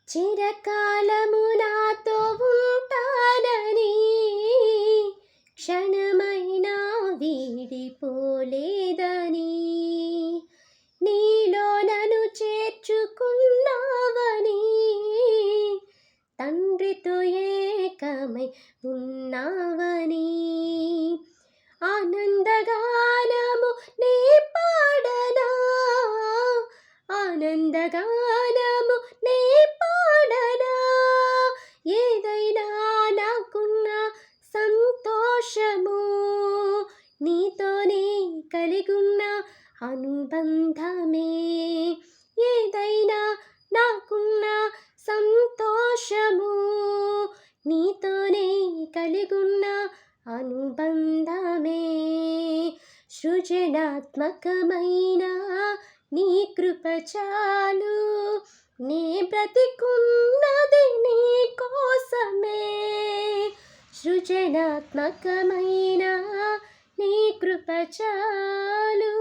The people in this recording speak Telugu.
చిరకాలము నాతో ఉంటానని క్షణమైనా వీడిపోలేదని నీలో నన్ను చేర్చుకున్నావని తండ్రితో ఏకమై ఉన్నావని ఆనందగానము నే పాడనా ఆనందగానము నే పాడనా ఏదైనా నాకున్న సంతోషము నీతోనే కలిగున్న అనుబంధమే ఏదైనా నాకున్న సంతోషము నీతోనే కలిగున్న అనుబంధమే సృజనాత్మకమైన నీ కృప చాలు నీ బ్రతికున్నది నీ కోసమే సృజనాత్మకమైన నీ కృప చాలు